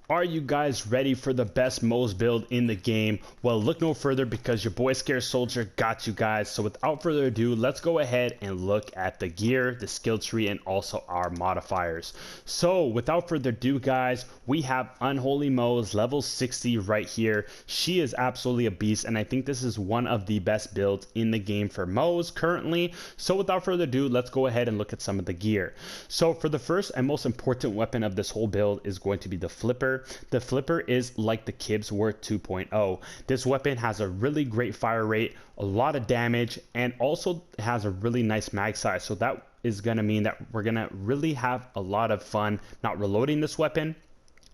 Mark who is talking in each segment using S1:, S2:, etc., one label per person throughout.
S1: Are you guys ready for the best Moze build in the game? Well, look no further because your boy Scared Soldier got you guys. So without further ado, let's go ahead and look at the gear, the skill tree, and also our modifiers. So without further ado, guys, we have Unholy Moze level 60 right here. She is absolutely a beast, and I think this is one of the best builds in the game for Moze currently. So without further ado, let's go ahead and look at some of the gear. So for the first and most important weapon of this whole build is going to be the flipper. The flipper is like the Kib's Worth 2.0. This weapon has a really great fire rate, a lot of damage, and also has a really nice mag size. So that is going to mean that we're going to really have a lot of fun not reloading this weapon.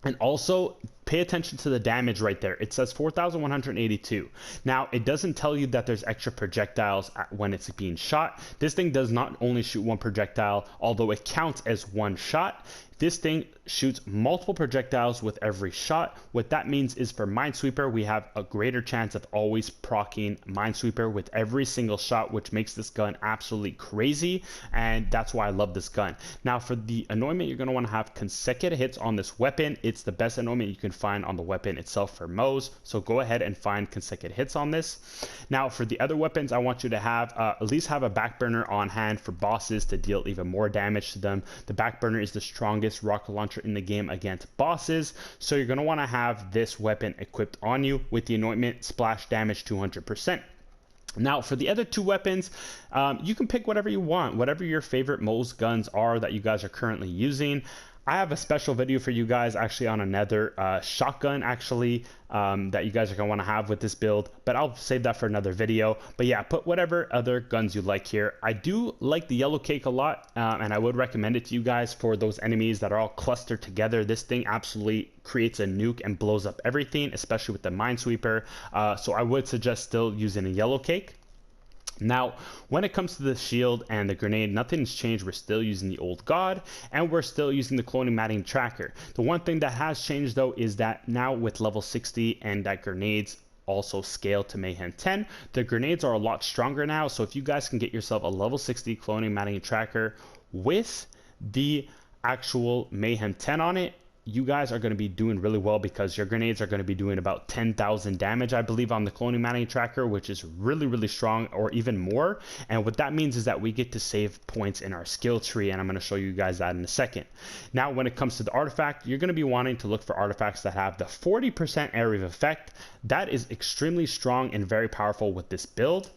S1: And also pay attention to the damage right there. It says 4,182. Now, it doesn't tell you that there's extra projectiles when it's being shot. This thing does not only shoot one projectile, although it counts as one shot. This thing shoots multiple projectiles with every shot. What that means is for Minesweeper, we have a greater chance of always proccing Minesweeper with every single shot, which makes this gun absolutely crazy, and that's why I love this gun. Now, for the Anointment, you're going to want to have consecutive hits on this weapon. It's the best Anointment you can find on the weapon itself for Moze, so go ahead and find consecutive hits on this. Now, for the other weapons, I want you to have at least have a backburner on hand for bosses to deal even more damage to them. The backburner is the strongest rocket launcher in the game against bosses, so you're going to want to have this weapon equipped on you with the Anointment splash damage 200%. Now, for the other two weapons, you can pick whatever you want, whatever your favorite Moze guns are that you guys are currently using. I have a special video for you guys actually on another shotgun actually that you guys are going to want to have with this build, but I'll save that for another video. But yeah, put whatever other guns you like here. I do like the yellow cake a lot, and I would recommend it to you guys for those enemies that are all clustered together. This thing absolutely creates a nuke and blows up everything, especially with the Minesweeper. So I would suggest still using a yellow cake. Now, when it comes to the shield and the grenade, nothing's changed. We're still using the old god, and we're still using the cloning matting tracker. The one thing that has changed, though, is that now with level 60 and that grenades also scale to Mayhem 10, the grenades are a lot stronger now. So if you guys can get yourself a level 60 cloning matting tracker with the actual Mayhem 10 on it, you guys are going to be doing really well because your grenades are going to be doing about 10,000 damage, I believe, on the cloning matting tracker, which is really, really strong, or even more. And what that means is that we get to save points in our skill tree, and I'm going to show you guys that in a second. Now, when it comes to the artifact, you're going to be wanting to look for artifacts that have the 40% area of effect. That is extremely strong and very powerful with this build.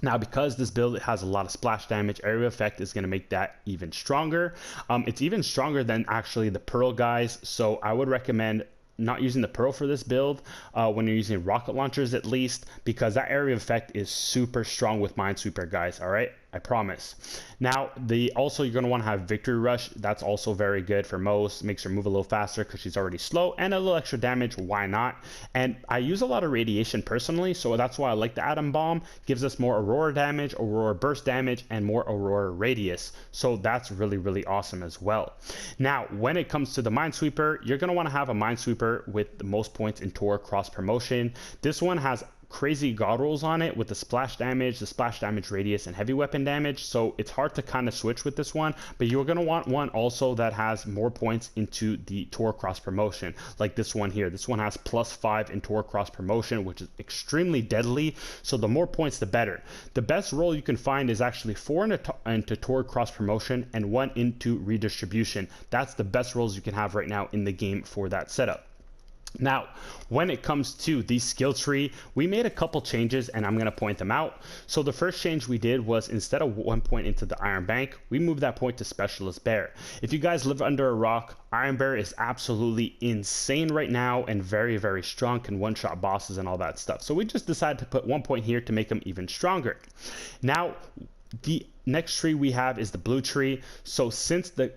S1: Now, because this build has a lot of splash damage, area effect is going to make that even stronger. It's even stronger than actually the Pearl guys, so I would recommend not using the Pearl for this build when you're using rocket launchers at least, because that area effect is super strong with Minesweeper, guys. All right, I promise. Now, also you're going to want to have Victory Rush. That's also very good for Moze. Makes her move a little faster because she's already slow, and a little extra damage. Why not? And I use a lot of radiation personally, so that's why I like the Atom Bomb. Gives us more Aurora damage, Aurora burst damage, and more Aurora radius. So that's really, really awesome as well. Now, when it comes to the Minesweeper, you're going to want to have a Minesweeper with the most points in Tor cross promotion. This one has crazy god rolls on it with the splash damage radius, and heavy weapon damage, so it's hard to kind of switch with this one. But you're going to want one also that has more points into the Tor cross promotion, like this one here. This one has +5 in Tor cross promotion, which is extremely deadly, so the more points the better. The best roll you can find is actually 4 into Tor cross promotion and 1 into redistribution. That's the best rolls you can have right now in the game for that setup. Now, when it comes to the skill tree, we made a couple changes, and I'm going to point them out. So the first change we did was, instead of 1 point into the Iron Bank, we moved that point to Specialist Bear. If you guys live under a rock, Iron Bear is absolutely insane right now and very, very strong, can one-shot bosses and all that stuff. So we just decided to put 1 point here to make him even stronger. Now, the next tree we have is the blue tree. So since the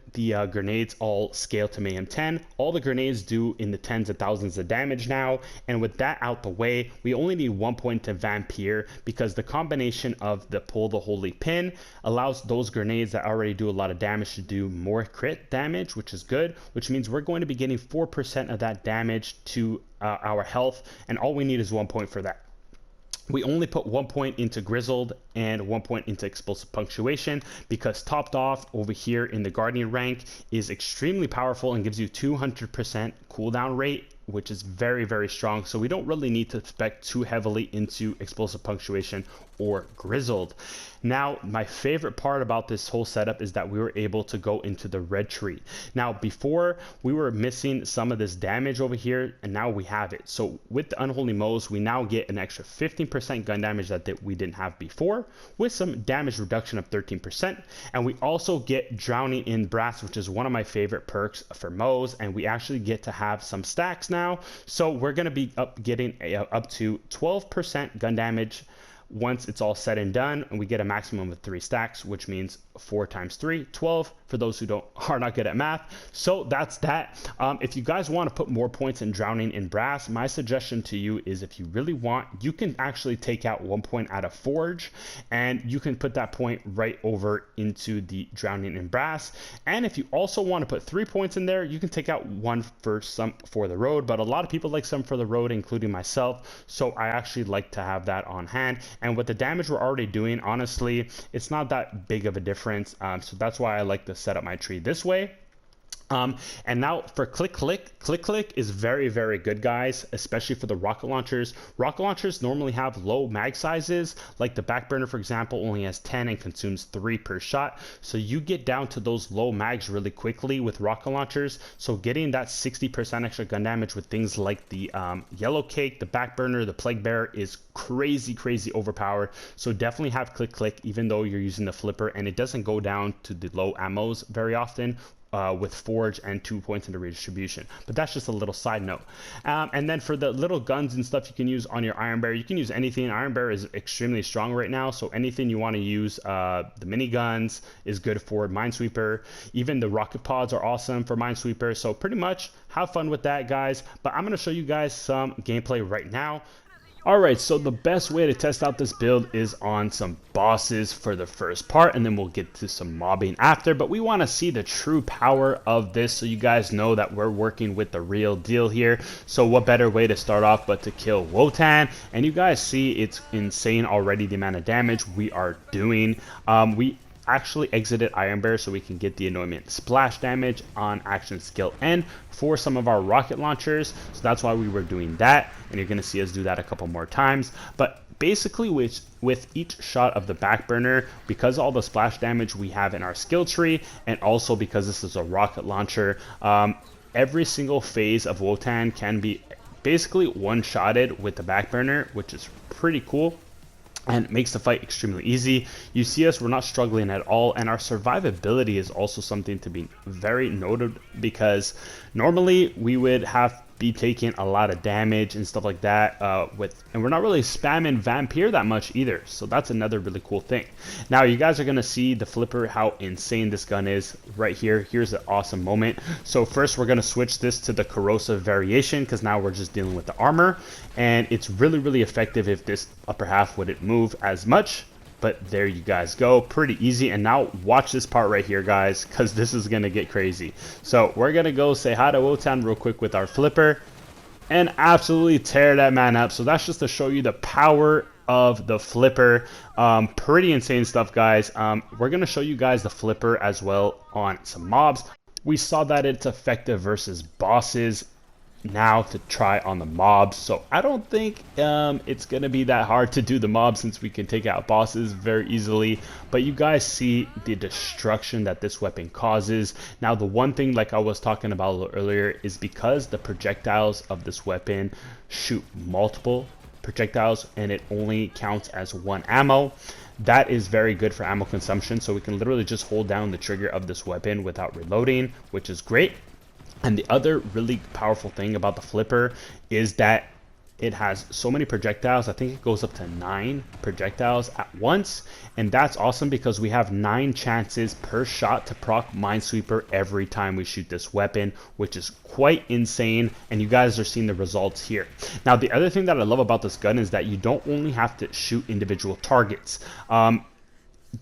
S1: grenades all scale to Mayhem 10, all the grenades do in the tens of thousands of damage now. And with that out the way, we only need 1 point to Vampire, because the combination of the Pull the Holy Pin allows those grenades that already do a lot of damage to do more crit damage, which is good, which means we're going to be getting 4% of that damage to our health, and all we need is 1 point for that. We only put 1 point into Grizzled and 1 point into Explosive Punctuation because topped off over here in the Guardian rank is extremely powerful and gives you 200% cooldown rate, which is very, very strong. So we don't really need to spec too heavily into Explosive Punctuation or Grizzled. Now, my favorite part about this whole setup is that we were able to go into the red tree. Now, before we were missing some of this damage over here, and now we have it. So with the Unholy Moze, we now get an extra 15% gun damage that we didn't have before, with some damage reduction of 13%. And we also get Drowning in Brass, which is one of my favorite perks for Moze, and we actually get to have some stacks now. So we're going to be getting up to 12% gun damage once it's all said and done, and we get a maximum of 3 stacks, which means 4 times 3, 12, for those who are not good at math. So that's that. If you guys want to put more points in Drowning in Brass, my suggestion to you is, if you really want, you can actually take out 1 point out of Forge, and you can put that point right over into the Drowning in Brass. And if you also want to put 3 points in there, you can take out 1 for the road, but a lot of people like some for the road, including myself, so I actually like to have that on hand. And with the damage we're already doing, honestly, it's not that big of a difference. So that's why I like to set up my tree this way. And now for Click Click is very, very good, guys, especially for the rocket launchers. Rocket launchers normally have low mag sizes, like the Backburner, for example, only has 10 and consumes 3 per shot. So you get down to those low mags really quickly with rocket launchers. So getting that 60% extra gun damage with things like the Yellow Cake, the Backburner, the Plague Bearer is crazy, crazy overpowered. So definitely have Click, even though you're using the flipper, and it doesn't go down to the low ammos very often. With Forge and 2 points into redistribution. But that's just a little side note. And then for the little guns and stuff you can use on your Iron Bear, you can use anything. Iron Bear is extremely strong right now, so anything you want to use. The miniguns is good for Minesweeper. Even the rocket pods are awesome for Minesweeper. So pretty much have fun with that, guys. But I'm going to show you guys some gameplay right now. Alright, so the best way to test out this build is on some bosses for the first part, and then we'll get to some mobbing after. But we want to see the true power of this, so you guys know that we're working with the real deal here. So what better way to start off but to kill Wotan? And you guys see it's insane already, the amount of damage we are doing. We actually exited Iron Bear so we can get the Anointment splash damage on action skill N for some of our rocket launchers. So that's why we were doing that, and you're going to see us do that a couple more times. But basically with each shot of the Backburner, because all the splash damage we have in our skill tree, and also because this is a rocket launcher, every single phase of Wotan can be basically one-shotted with the Backburner, which is pretty cool and makes the fight extremely easy. You see us, we're not struggling at all, and our survivability is also something to be very noted, because normally we would be taking a lot of damage and stuff like that and we're not really spamming Vampire that much either, so that's another really cool thing. Now you guys are gonna see the flipper, how insane this gun is right here. Here's an awesome moment. So first we're gonna switch this to the corrosive variation, because now we're just dealing with the armor, and it's really, really effective if this upper half wouldn't move as much. But there you guys go, pretty easy. And now watch this part right here, guys, because this is gonna get crazy. So we're gonna go say hi to Wotan real quick with our flipper and absolutely tear that man up. So that's just to show you the power of the flipper. Pretty insane stuff, guys. We're gonna show you guys the flipper as well on some mobs. We saw that it's effective versus bosses. Now to try on the mobs, so I don't think it's gonna be that hard to do the mobs, since we can take out bosses very easily. But you guys see the destruction that this weapon causes. Now the one thing, like I was talking about a little earlier, is because the projectiles of this weapon shoot multiple projectiles and it only counts as 1 ammo. That is very good for ammo consumption, so we can literally just hold down the trigger of this weapon without reloading, which is great. And the other really powerful thing about the flipper is that it has so many projectiles. I think it goes up to 9 projectiles at once, and that's awesome because we have 9 chances per shot to proc Minesweeper every time we shoot this weapon, which is quite insane, and you guys are seeing the results here. Now the other thing that I love about this gun is that you don't only have to shoot individual targets.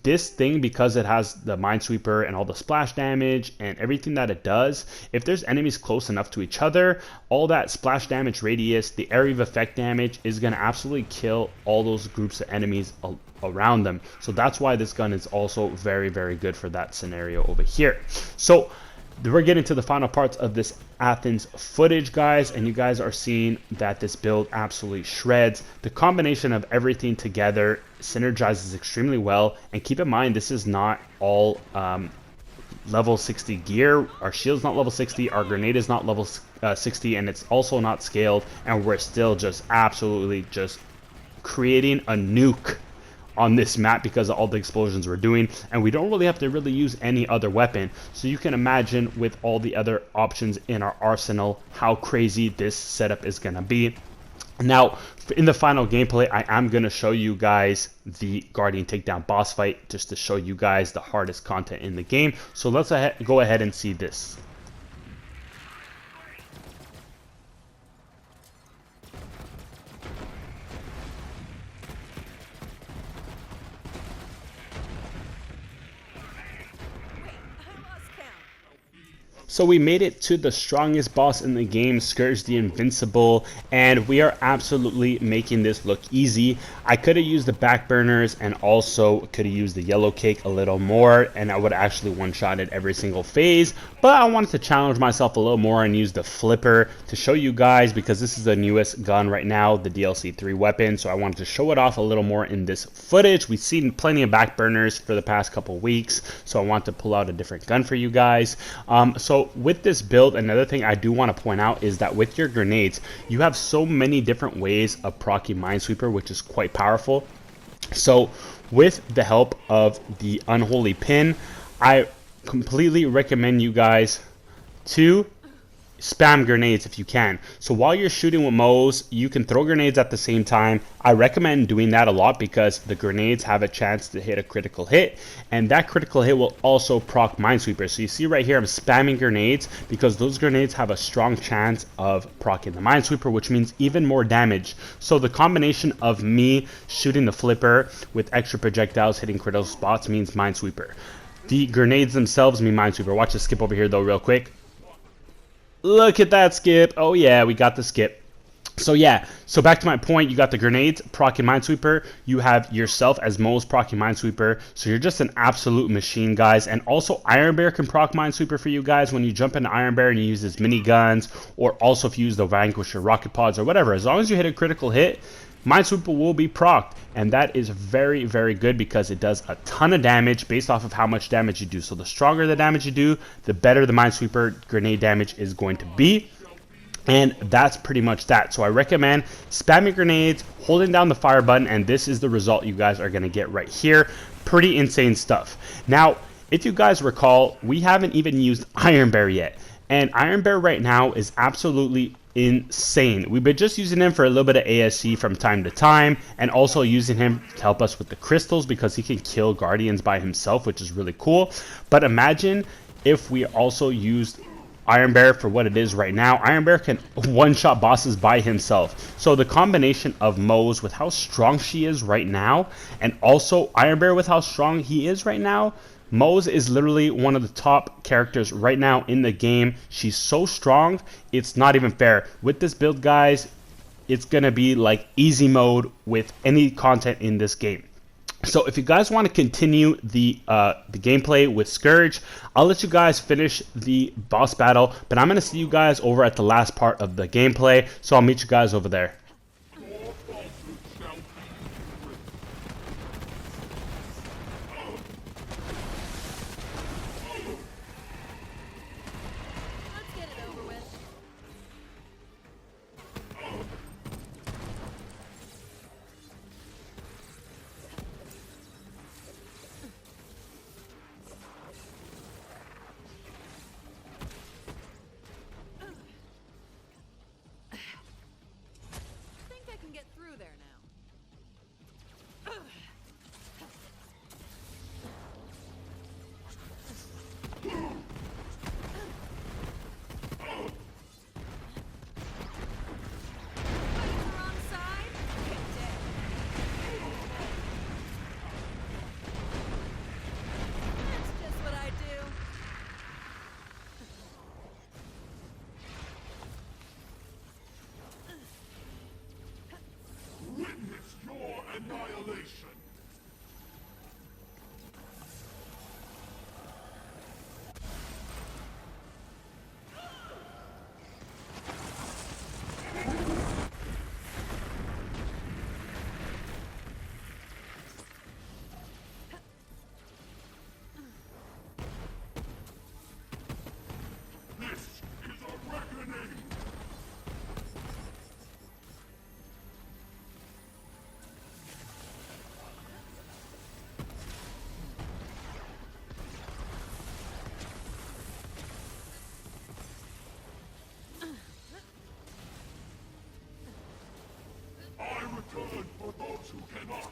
S1: this thing, because it has the Minesweeper and all the splash damage and everything that it does, if there's enemies close enough to each other, all that splash damage radius, the area of effect damage is going to absolutely kill all those groups of enemies around them. So that's why this gun is also very, very good for that scenario over here. So we're getting to the final parts of this Athens footage, guys, and you guys are seeing that this build absolutely shreds. The combination of everything together synergizes extremely well, and keep in mind this is not all level 60 gear. Our shield's not level 60, our grenade is not level 60, and it's also not scaled, and we're still just absolutely just creating a nuke on this map because of all the explosions we're doing, and we don't really have to use any other weapon. So you can imagine, with all the other options in our arsenal, how crazy this setup is going to be. Now, in the final gameplay, I am going to show you guys the Guardian Takedown boss fight, just to show you guys the hardest content in the game. So let's go ahead and see this. So we made it to the strongest boss in the game, Scourge the Invincible, and we are absolutely making this look easy. I could have used the back burners and also could have used the yellow cake a little more, and I would have actually one-shotted every single phase, but I wanted to challenge myself a little more and use the flipper to show you guys, because this is the newest gun right now, the DLC 3 weapon, so I wanted to show it off a little more in this footage. We've seen plenty of back burners for the past couple weeks, so I want to pull out a different gun for you guys. So with this build, another thing I do want to point out is that with your grenades, you have so many different ways of proccing Minesweeper, which is quite powerful. So with the help of the Unholy pin, I completely recommend you guys to spam grenades if you can. So while you're shooting with Moze, you can throw grenades at the same time. I recommend doing that a lot because the grenades have a chance to hit a critical hit, and that critical hit will also proc Minesweeper. So you see right here, I'm spamming grenades because those grenades have a strong chance of proccing the Minesweeper, which means even more damage. So the combination of me shooting the flipper with extra projectiles hitting critical spots means Minesweeper. The grenades themselves mean Minesweeper. Watch this skip over here though real quick. Look at that skip. Oh yeah, we got the skip. So yeah, so back to my point, you got the grenades proccing Minesweeper, you have yourself as Moze proccing Minesweeper, so you're just an absolute machine, guys. And also Iron Bear can proc Minesweeper for you guys when you jump into Iron Bear and you use his miniguns, or also if you use the Vanquisher rocket pods or whatever. As long as you hit a critical hit, Minesweeper will be procced, and that is very, very good because it does a ton of damage based off of how much damage you do. So the stronger the damage you do, the better the Minesweeper grenade damage is going to be. And that's pretty much that. So I recommend spamming grenades, holding down the fire button, and this is the result you guys are going to get right here. Pretty insane stuff. Now, if you guys recall, we haven't even used Iron Bear yet. And Iron Bear right now is absolutely insane. We've been just using him for a little bit of ASC from time to time, and also using him to help us with the crystals because he can kill guardians by himself, which is really cool. But imagine if we also used Iron Bear for what it is right now. Iron Bear can one-shot bosses by himself. So the combination of Moze with how strong she is right now, and also Iron Bear with how strong he is right now, Moze is literally one of the top characters right now in the game. She's so strong, it's not even fair. With this build, guys, it's going to be like easy mode with any content in this game. So if you guys want to continue the gameplay with Scourge, I'll let you guys finish the boss battle, but I'm going to see you guys over at the last part of the gameplay, so I'll meet you guys over there.
S2: Annihilation. This is a reckoning. I return for those who cannot.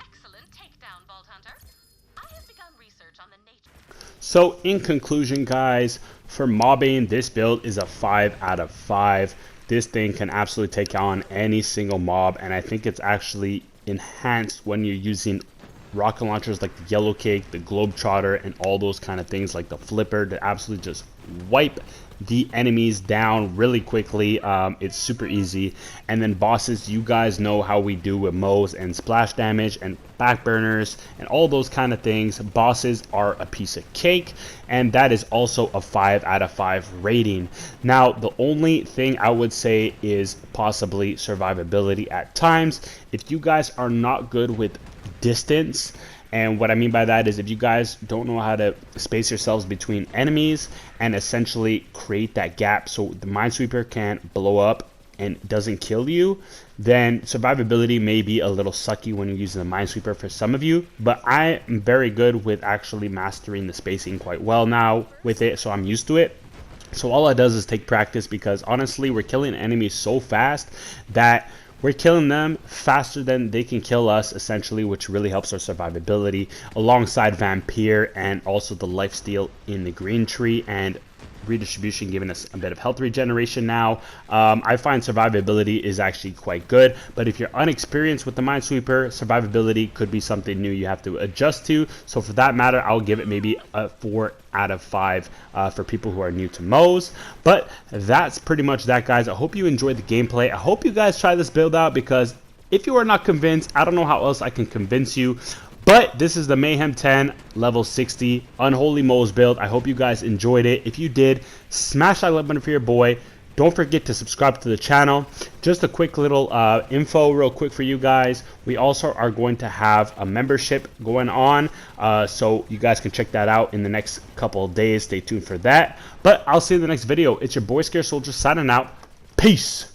S3: Excellent takedown, Vault Hunter. I have begun research on the nature.
S1: So in conclusion, guys, for mobbing, this build is a 5 out of 5. This thing can absolutely take on any single mob, and I think it's actually enhanced when you're using rocket launchers like the Yellow Cake, the Globetrotter, and all those kind of things like the Flipper to absolutely just wipe the enemies down really quickly. It's super easy. And then bosses, you guys know how we do with Moze and splash damage and backburners and all those kind of things. Bosses are a piece of cake, and that is also a 5 out of 5 rating. Now, the only thing I would say is possibly survivability at times. If you guys are not good with distance, and what I mean by that is if you guys don't know how to space yourselves between enemies and essentially create that gap so the Minesweeper can't blow up and doesn't kill you, then survivability may be a little sucky when you're using the Minesweeper for some of you. But I am very good with actually mastering the spacing quite well now with it, so I'm used to it. So all it does is take practice, because honestly we're killing enemies so fast that we're killing them faster than they can kill us, essentially, which really helps our survivability, alongside Vampire and also the lifesteal in the green tree and redistribution giving us a bit of health regeneration now. I find survivability is actually quite good, but if you're unexperienced with the Minesweeper, survivability could be something new you have to adjust to. So for that matter, I'll give it maybe a 4 out of 5 for people who are new to Moze. But that's pretty much that, guys. I hope you enjoyed the gameplay. I hope you guys try this build out, because if you are not convinced, I don't know how else I can convince you. But this is the Mayhem 10 level 60 Unholy Moze build. I hope you guys enjoyed it. If you did, smash that like button for your boy. Don't forget to subscribe to the channel. Just a quick little info real quick for you guys. We also are going to have a membership going on. So you guys can check that out in the next couple of days. Stay tuned for that. But I'll see you in the next video. It's your boy Scared Soldier signing out. Peace.